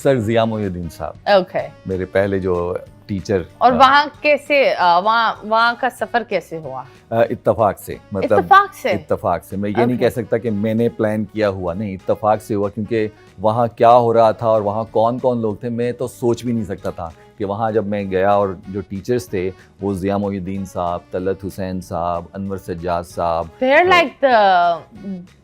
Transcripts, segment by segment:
Sir जिया मोइनुद्दीन साहब, okay. मेरे पहले जो टीचर। और वहाँ कैसे वहाँ का सफर कैसे हुआ? इत्तेफाक से, मतलब इत्तेफाक से। मैं ये नहीं कह सकता कि मैंने प्लान किया हुआ, नहीं, इत्तेफाक से हुआ, क्योंकि वहाँ क्या हो रहा था और वहाँ कौन कौन लोग थे मैं तो सोच भी नहीं सकता था कि वहाँ जब मैं गया और जो टीचर्स थे वो जिया मोइनुद्दीन साहब, तलत हुसैन साहब, अनवर सज्जाद साहब, They're like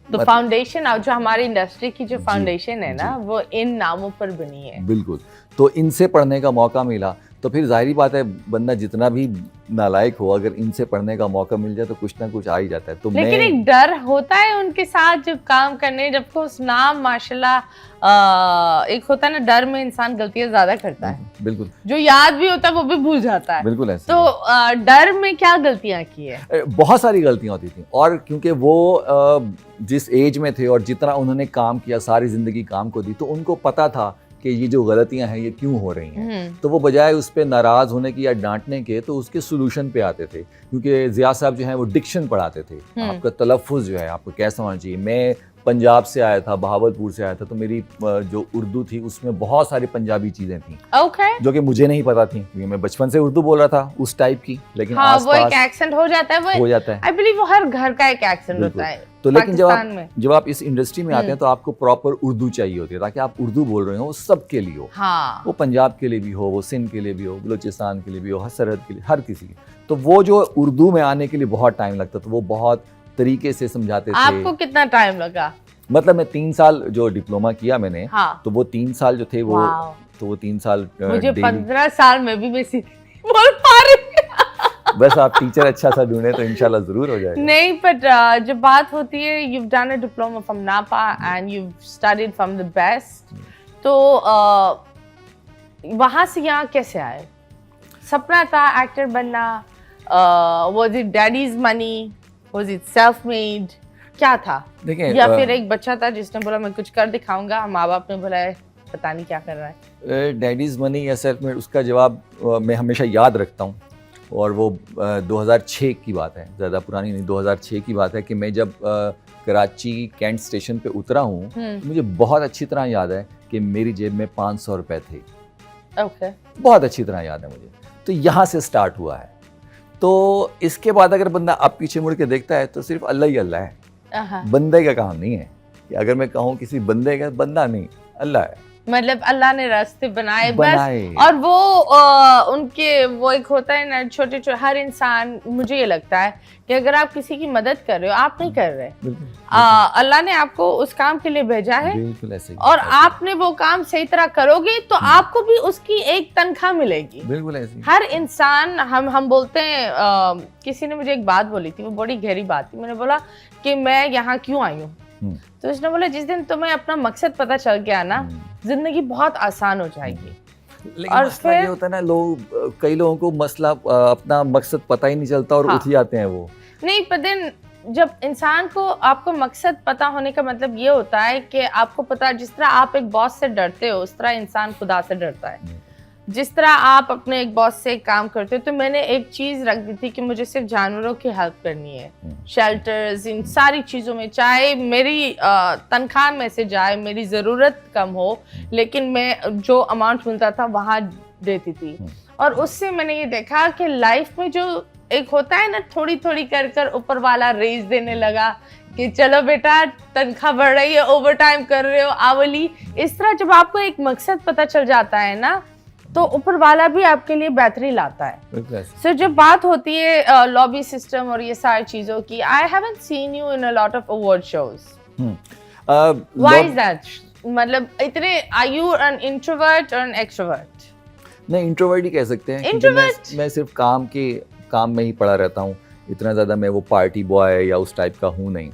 the फाउंडेशन, जो हमारी इंडस्ट्री की जो फाउंडेशन है ना, वो इन नामों पर बनी है। बिल्कुल। तो इनसे पढ़ने का मौका मिला, तो फिर जाहिर बात है बंदा जितना भी नालायक हो, अगर इनसे पढ़ने का मौका मिल जाए तो कुछ ना कुछ आ ही जाता है। तो लेकिन एक डर होता है उनके साथ जब काम करने, जब को उस नाम माशाल्लाह, एक होता है ना, डर में इंसान गलतियां ज्यादा करता है। बिल्कुल। जो याद भी होता है वो भी भूल जाता है। बिल्कुल ऐसे। तो डर में क्या गलतियां की है? बहुत सारी गलतियां होती थी, और क्योंकि वो जिस एज में थे और जितना उन्होंने काम किया, सारी जिंदगी काम को दी, तो उनको पता था कि ये जो गलतियां हैं ये क्यों हो रही हैं। तो वो बजाय उस पर नाराज़ होने की या डांटने के, तो उसके सोल्यूशन पे आते थे। क्योंकि जिया साहब जो हैं वो डिक्शन पढ़ाते थे, आपका तलफ़ुज़ जो है आपको कैसा होना चाहिए। मैं पंजाब से आया था, बहावलपुर से आया था, तो मेरी जो उर्दू थी उसमें बहुत सारी पंजाबी चीज़ें थी जो कि मुझे नहीं पता थी, क्योंकि मैं बचपन से उर्दू बोल रहा था उस टाइप की। लेकिन हाँ, वो एक एक्सेंट हो जाता है, हो जाता है। आई बिलीव वो हर घर का एक एक्सेंट होता है। तो लेकिन जब आप इस इंडस्ट्री में आते हैं तो आपको प्रॉपर उर्दू चाहिए होती है, ताकि आप उर्दू बोल रहे हो वो सबके लिए हो। हाँ। वो पंजाब के लिए भी हो, वो सिंध के लिए भी हो, बलूचिस्तान के लिए भी हो, हर सरहद के लिए, हर किसी के। तो वो जो उर्दू में आने के लिए बहुत टाइम लगता, तो वो बहुत तरीके से समझाते थे। आपको कितना टाइम लगा? मतलब मैं 3 साल जो डिप्लोमा किया मैंने, हाँ। तो वो 3 साल जो थे वो, तो वो 3 साल मुझे 15 साल में भी मैं बोल पा रही। बस आप टीचर अच्छा सा ढूंढे तो इंशाल्लाह जरूर हो जाएगा। नहीं, बट जब बात होती है, you've done a diploma from NAPA and you've studied from the best, तो वहाँ से यहाँ कैसे आए? सपना था एक्टर बनना? Was it daddy's money? Was it self-made? क्या था? देखिए, या फिर एक बच्चा था जिसने बोला मैं कुछ कर दिखाऊंगा, माँ बाप ने बोला है पता नहीं क्या कर रहा है? डैडीज मनी या सेल्फ-मेड, उसका जवाब मैं हमेशा याद रखता हूँ, और वो 2006 की बात है, ज़्यादा पुरानी नहीं, 2006 की बात है कि मैं जब कराची कैंट स्टेशन पे उतरा हूँ, तो मुझे बहुत अच्छी तरह याद है कि मेरी जेब में 500 रुपये थे। ओके। बहुत अच्छी तरह याद है मुझे। तो यहाँ से स्टार्ट हुआ है। तो इसके बाद अगर बंदा अब पीछे मुड़ के देखता है तो सिर्फ अल्लाह ही अल्लाह है, बंदे का काम नहीं है। कि अगर मैं कहूँ किसी बंदे का, बंदा नहीं, अल्लाह है। मतलब अल्लाह ने रास्ते बनाए बस। और वो उनके वो एक होता है ना, छोटे छोटे, हर इंसान, मुझे ये लगता है कि अगर आप किसी की मदद कर रहे हो, आप नहीं कर रहे, अल्लाह ने आपको उस काम के लिए भेजा है। बिल्कुल ऐसे ही। और आपने वो काम सही तरह करोगे तो आपको भी उसकी एक तनख्वाह मिलेगी। बिल्कुल ऐसे। हर इंसान, हम बोलते हैं, किसी ने मुझे एक बात बोली थी, वो बड़ी गहरी बात थी। मैंने बोला कि मैं यहाँ क्यों आई हूँ, तो उसने बोला जिस दिन तुम्हें अपना मकसद पता चल गया ना, जिंदगी बहुत आसान हो जाएगी। लेकिन और मसला ये होता है ना, कई लोगों को मसला अपना मकसद पता ही नहीं चलता और उठ जाते हैं वो। नहीं, पर दिन जब इंसान को, आपको मकसद पता होने का मतलब ये होता है कि आपको पता, जिस तरह आप एक बॉस से डरते हो उस तरह इंसान खुदा से डरता है। जिस तरह आप अपने एक बॉस से काम करते हो, तो मैंने एक चीज रख दी थी कि मुझे सिर्फ जानवरों की हेल्प करनी है, शेल्टर्स, इन सारी चीजों में, चाहे मेरी तनख्वाह में से जाए, मेरी जरूरत कम हो, लेकिन मैं जो अमाउंट मिलता था वहां देती थी। और उससे मैंने ये देखा कि लाइफ में जो एक होता है ना, थोड़ी थोड़ी कर कर ऊपर वाला रेज देने लगा कि चलो बेटा तनख्वाह बढ़ रही है, ओवर टाइम कर रहे हो, आवली। इस तरह जब आपको एक मकसद पता चल जाता है ना, तो ऊपर वाला भी आपके लिए बेहतरी लाता है। सो जब बात होती है लॉबी सिस्टम और ये सारी चीजों की, I haven't seen you in a lot of award shows. Why is that? मतलब इतने, आर यू एन इंट्रोवर्ट और एन एक्सट्रोवर्ट? नहीं, इंट्रोवर्ट ही कह सकते हैं, क्योंकि मैं सिर्फ काम में ही पड़ा रहता हूँ। इतना ज़्यादा मैं वो पार्टी बॉय या उस टाइप का हूँ नहीं।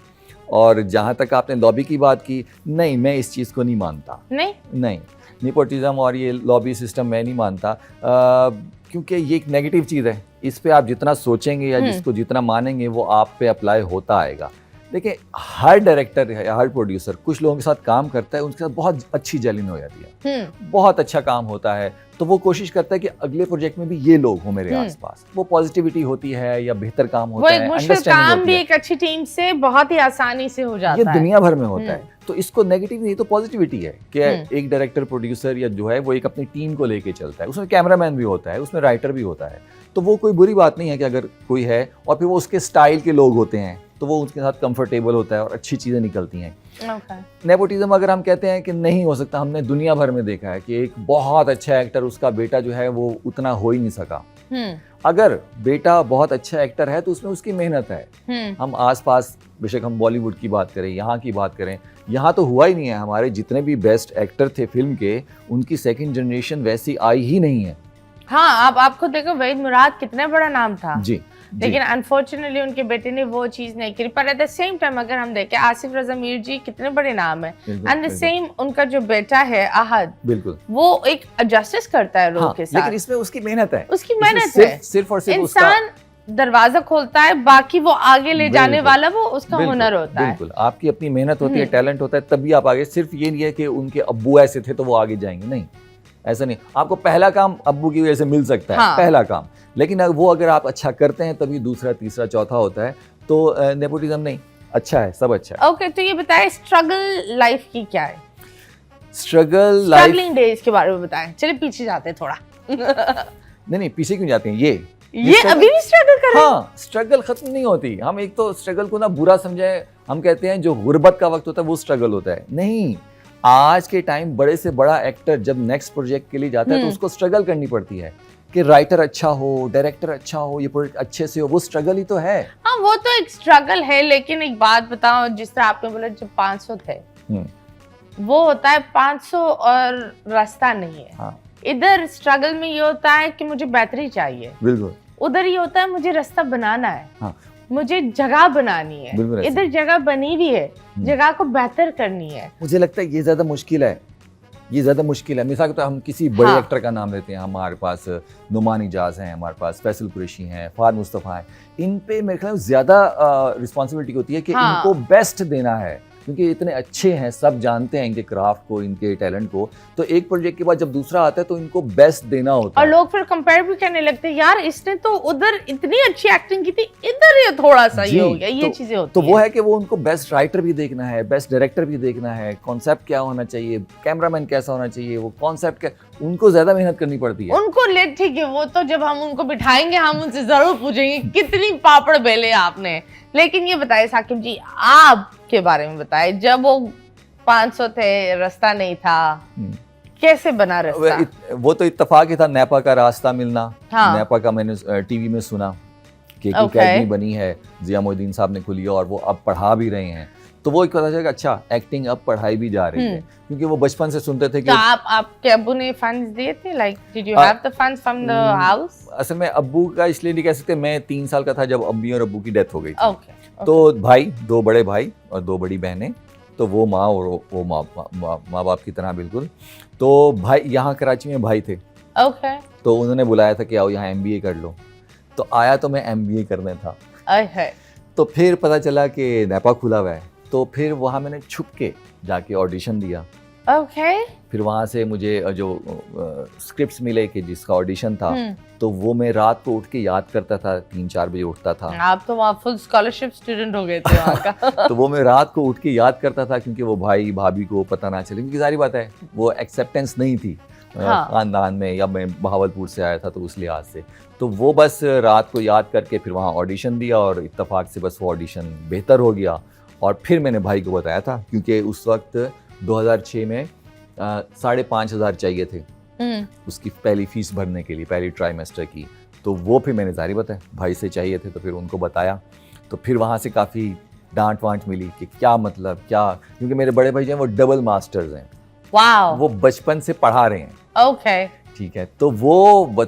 और जहाँ तक आपने लॉबी की बात की, नहीं, मैं इस चीज़ को नहीं मानता। नहीं, नेपोटिज्म और ये लॉबी सिस्टम मैं नहीं मानता, क्योंकि ये एक नेगेटिव चीज़ है। इस पे आप जितना सोचेंगे या जिसको जितना मानेंगे वो आप पे अप्लाई होता आएगा। देखिए हर डायरेक्टर या हर प्रोड्यूसर कुछ लोगों के साथ काम करता है, उनके साथ बहुत अच्छी जेलिंग हो जाती है, बहुत अच्छा काम होता है, तो वो कोशिश करता है कि अगले प्रोजेक्ट में भी ये लोग हो मेरे आसपास। वो पॉजिटिविटी होती है या बेहतर काम होता है, मुश्किल काम भी एक अच्छी टीम से बहुत ही आसानी से हो जाता है, ये दुनिया भर में होता है। तो इसको नेगेटिव नहीं तो पॉजिटिविटी है कि एक डायरेक्टर प्रोड्यूसर या जो है वो एक अपनी टीम को लेके चलता है, उसमें कैमरामैन भी होता है, उसमें राइटर भी होता है, तो वो कोई बुरी बात नहीं है कि अगर कोई है और फिर वो उसके स्टाइल के लोग होते हैं तो वो उसके साथ कंफर्टेबल होता है और अच्छी चीज़ें निकलती हैं। नेपोटिज्म अगर हम कहते हैं कि नहीं हो सकता, हमने दुनिया भर में देखा है कि एक बहुत अच्छा एक्टर, उसका बेटा जो है वो उतना हो ही नहीं सका। अगर बेटा बहुत अच्छा एक्टर है तो उसमें उसकी मेहनत है। हम आसपास बेशक हम बॉलीवुड की बात करें, यहाँ की बात करें, यहाँ तो हुआ ही नहीं है। हमारे जितने भी बेस्ट एक्टर थे फिल्म के, उनकी सेकंड जनरेशन वैसी आई ही नहीं है। हाँ, आपको देखो वहीद मुराद कितना बड़ा नाम था जी, लेकिन अनफॉर्चुनेटली उनके बेटे ने वो चीज नहीं करी। पर एट द सेम टाइम अगर हम देखें आसिफ रजा मीर जी कितने बड़े नाम है, एंड द सेम उनका जो बेटा है अहद, बिल्कुल वो एक जस्टिस करता है रोल के साथ। लेकिन इसमें उसकी मेहनत है, उसकी मेहनत है, सिर्फ और सिर्फ इंसान दरवाजा खोलता है, बाकी वो आगे ले जाने वाला वो उसका हुनर होता है। बिल्कुल, आपकी अपनी मेहनत होती है, टैलेंट होता है, तभी आप आगे। सिर्फ ये नहीं है कि उनके अब्बू ऐसे थे तो वो आगे जाएंगे, नहीं, ऐसा नहीं। आपको पहला काम अब्बू की वजह से मिल सकता है, पहला काम, लेकिन वो अगर आप अच्छा करते हैं तभी दूसरा, तीसरा, चौथा होता है। तो नेपोटिज्म नहीं, अच्छा है, सब अच्छा है। ओके, तो ये बताएं स्ट्रगल लाइफ की क्या है? स्ट्रगलिंग डेज के बारे में बताएं। चलिए पीछे जाते हैं थोड़ा। नहीं, पीछे क्यों जाते हैं? ये अभी भी स्ट्रगल कर रहे हैं? हाँ, स्ट्रगल खत्म नहीं होती। हम एक तो स्ट्रगल को ना बुरा समझे, हम कहते हैं जो गुर्बत का वक्त होता है वो स्ट्रगल होता है। नहीं, आज के टाइम बड़े से बड़ा एक्टर जब नेक्स्ट प्रोजेक्ट के लिए जाता है तो उसको स्ट्रगल करनी पड़ती है कि राइटर अच्छा हो, डायरेक्टर अच्छा हो, ये प्रोजेक्ट अच्छे से हो, वो स्ट्रगल ही तो है। हाँ, वो तो एक स्ट्रगल है, लेकिन एक बात बताओ, जिस तरह आपने बोला जब 500 थे, वो होता है 500 और रास्ता नहीं है। हाँ। इधर स्ट्रगल में ये होता है कि मुझे बेहतरी चाहिए, बिल्कुल। उधर ये होता है मुझे रास्ता बनाना है। हाँ। मुझे जगह बनानी है। इधर जगह बनी हुई है, जगह को बेहतर करनी है। मुझे लगता है ये ज्यादा मुश्किल है, ये ज्यादा मुश्किल है। मिसाल के तो हम किसी बड़े एक्टर का नाम लेते हैं, हमारे पास नुमान इजाज हैं, हमारे पास फैसल कुरैशी हैं, फहद मुस्तफा हैं, इन पे मेरे ख्याल ज्यादा रिस्पॉन्सिबिलिटी होती है कि इनको बेस्ट देना है, क्योंकि इतने अच्छे हैं, सब जानते हैं इनके क्राफ्ट को, इनके टैलेंट को। तो एक प्रोजेक्ट के बाद जब दूसरा आता है तो इनको बेस्ट देना होता है। और लोग फिर कंपेयर भी करने लगते हैं, यार इसने तो उधर इतनी अच्छी एक्टिंग की थी, इधर ये थोड़ा सा ये हो गया। ये चीजें होती तो वो है कि वो उनको बेस्ट राइटर भी देखना है, बेस्ट डायरेक्टर भी देखना है, कॉन्सेप्ट क्या होना चाहिए, कैमरामैन कैसा होना चाहिए, वो कॉन्सेप्ट क्या, उनको ज्यादा मेहनत करनी पड़ती है। उनको ले, ठीक है, वो तो जब हम उनको बिठाएंगे हम उनसे जरूर पूछेंगे कितनी पापड़ बेले आपने। लेकिन ये बताए साकिब जी, आपके बारे में बताए, जब वो 500 थे, रास्ता नहीं था, कैसे बना रास्ता? वो तो इत्तेफाक ही था, नेपा का रास्ता मिलना। हाँ। नेपा का मैंने टीवी में सुना कि एक अकेडमी बनी है, जिया मोइनुद्दीन साहब ने खुली है और वो अब पढ़ा भी रहे हैं। तो वो एक पता चला कि अच्छा एक्टिंग अब पढ़ाई भी जा रही है, क्योंकि वो बचपन से सुनते थे कि तो आपके अब्बू ने फंड्स दिए थे, like did you have the funds from the house? असल में अब्बू का इसलिए नहीं कह सकते, मैं 3 साल का था जब अम्मी और अब्बू की डेथ हो गई थी। ओके। तो भाई, 2 बड़े भाई और 2 बड़ी बहनें, तो वो माँ और वो माँ बाप की तरह बिल्कुल। तो भाई यहाँ कराची में भाई थे, ओके, तो उन्होंने बुलाया था कि आओ यहाँ MBA कर लो। तो आया तो मैं MBA करने था। तो फिर पता चला कि नेपा खुला हुआ है, तो फिर वहाँ मैंने छुप के जाके ऑडिशन दिया। ओके। फिर वहाँ से मुझे जो स्क्रिप्ट्स मिले कि जिसका ऑडिशन था, तो वो मैं रात को उठ के याद करता था, 3-4 बजे उठता था। आप तो वहाँ फुल स्कॉलरशिप स्टूडेंट हो गए थे वहाँ का। तो वो मैं रात को उठ के याद करता था, क्योंकि वो भाई भाभी को पता ना चले, क्योंकि सारी बात है वो एक्सेप्टेंस नहीं थी खानदान में, या मैं बहावलपुर से आया था तो उस लिहाज से। तो वो बस रात को याद करके फिर वहाँ ऑडिशन दिया और इत्तेफाक से बस वो ऑडिशन बेहतर हो गया। और फिर मैंने भाई को बताया था, क्योंकि उस वक्त 2006 में 5,500 चाहिए थे उसकी पहली फीस भरने के लिए, पहली ट्राइमेस्टर की। तो वो फिर मैंने जारी बताया, भाई से चाहिए थे तो फिर उनको बताया। तो फिर वहाँ से काफ़ी डांट वांट मिली कि क्या मतलब क्या, क्योंकि मेरे बड़े भाई जो हैं वो डबल मास्टर्स हैं। वाओ। वो बचपन से पढ़ा रहे हैं। ओके। ठीक है, तो वो